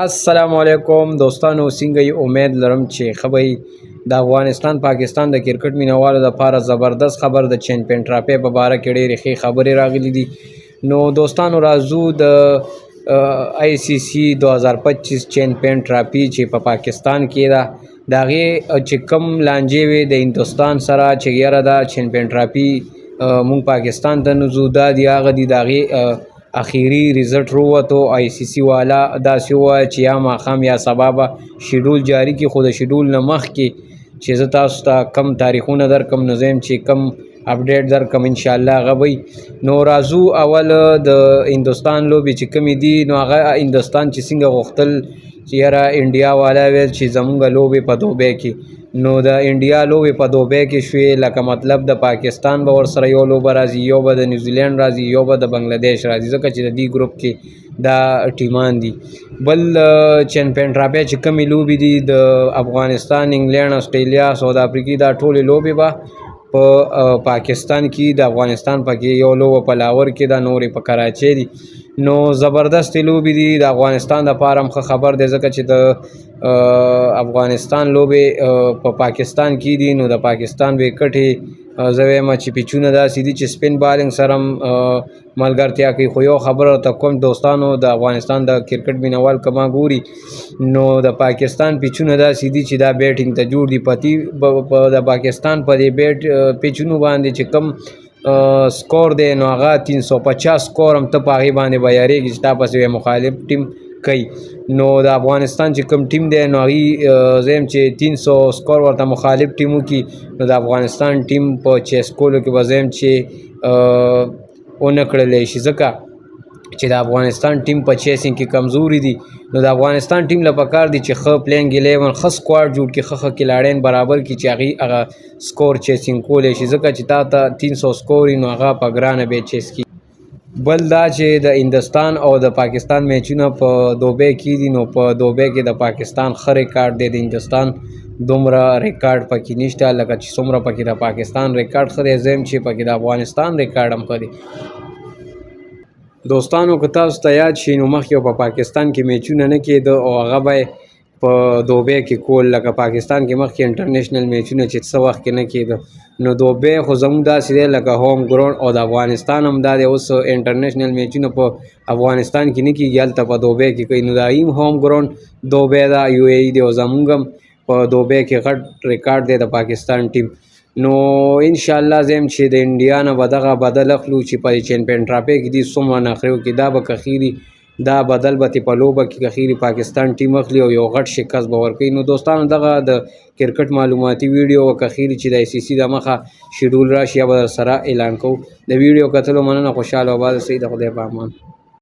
السلام علیکم دوستانو، څنګه یې؟ امید لرم چې ښه به یې. د افغانستان پاکستان د کرکټ مینوالو لپاره زبردست خبر د چمپیون ټرافي په باره کې ډېرې ښې خبرې راغلي دي. نو دوستانو راځو د آی سی سی 2025 چمپیون ټرافي چې په پاکستان کې ده، د هغې چې کوم لانجې وې د هندوستان سره چې یاره دا چمپیون ټرافي مونږ پاکستان ته نه ځو، دا د هغه دي د هغې اخیری ریزلټ ورووتو. آی سی سی والا داسې ووایه چې یا ماښام یا سبا به شیډول جاري کړي، خو د شیډول نه مخکې چې زه تاسو ته کم تاریخونه درکړم نو زه یم چې کم اپډیټ درکړم انشاءالله هغه به وي. نو راځو اول د هندوستان لوبې چې کومې دي، نو هغه هندوستان چې څنګه غوښتل چې یاره انډیا والا ویل چې زمونږ لوبې په دوبۍ کې، نو د انډیا لوبې په دوبۍ کې شوې، لکه مطلب د پاکستان به ورسره یو لوبه راځي، یو به د نیوزیلینډ راځي، یو به د بنګلادیش راځي، ځکه چې د دې ګروپ کې دا ټیمان دي. بل چمپیون ټرافي چې کومې لوبې دي د افغانستان، انګلینډ، استرالیا، ساوث افریقا، دا ټولې لوبې به په پاکستان کې، د افغانستان پکې یو لوبه په لاهور کې ده، نورې په کراچۍ دي. نو زبردستې لوبې دي د افغانستان دپاره هم ښه خبر دی، ځکه چې د افغانستان لوبې په پاکستان کې دي. نو د پاکستان وکټې زه وایم چې پیچونه داسې دي چې سپین بالنګ سره هم ملګرتیا کوي. خو یو خبره ورته کوم دوستانو، د افغانستان د کرکټ مینوال که ما ګوري نو د پاکستان پیچونه داسې دي چې دا بیټینګ ته جوړ دي. د پاکستان په دې بیټ پیچونو باندې چې کوم سکور دی نو هغه 350 سکور هم ته په هغې باندې به یارېږي چې تا پسې مخالف ټیم کوي. نو د افغانستان چې کوم ټیم دی نو هغې زه یم چې 300 سکور ورته مخالف ټیم وکړي، نو د افغانستان ټیم په چیس کولو کې به زه یم چې ونه کړلی شي، ځکه چې د افغانستان ټیم په چیسینګ کې کمزوري دي. نو د افغانستان ټیم له پکار دي چې ښه پلینګ 11 ښه سکواډ جوړ کړي، ښه کلاړین برابر کړي چې هغې هغه سکور چیسینګ کولی شي، ځکه چې تا ته 300 سکور نو هغه په ګرانه بیا چیس کړي. بل دا چې د هندوستان او د پاکستان میچونه په دوبۍ کې دي، نو په دوبۍ کې د پاکستان ښه ریکارډ دی، د هندوستان دومره ریکارډ پکې نشته، لکه چې څومره پکې د پاکستان ریکارډ ښه دی. زه یم چې پکې د افغانستان ریکارډ هم ښه دی. دوستانو که تاسو ته یاد شي نو مخکې په پاکستان کې میچونه نه کېده او هغه به په دوبۍ کې کول، لکه پاکستان کې مخکې انټرنیشنل میچونه چې څه وخت کې نه کېده، نو دوبۍ خو زموږ داسې دی لکه هوم ګراوند، او د افغانستان هم دا دی اوس انټرنیشنل میچونه په افغانستان کې نه کېږي، هلته په دوبۍ کې کوي. نو د هغې هم هوم ګراوند دوبۍ ده، یو ای ای دی، او زموږ هم په دوبۍ کې غټ ریکارډ دی د پاکستان ټیم. نو انشاءالله زه یم چې د انډیا نه به دغه بدل اخلو چې په چمپیون ټرافي کې دي څومره نخرې وکړي، دا به کخیري دا بدل به ترې په لوبه کې کخیري پاکستان ټیم اخلي او یو غټ شکست به ورکوي. نو دوستانو دغه د کرکټ معلوماتي ویډیو و کخیري چې د آی سی سی د مخه شیډول راشي یا به در سره اعلان کوو. د ویډیو کتلو مننه، خوشحاله او آباد اوسئ. د خدای په امان.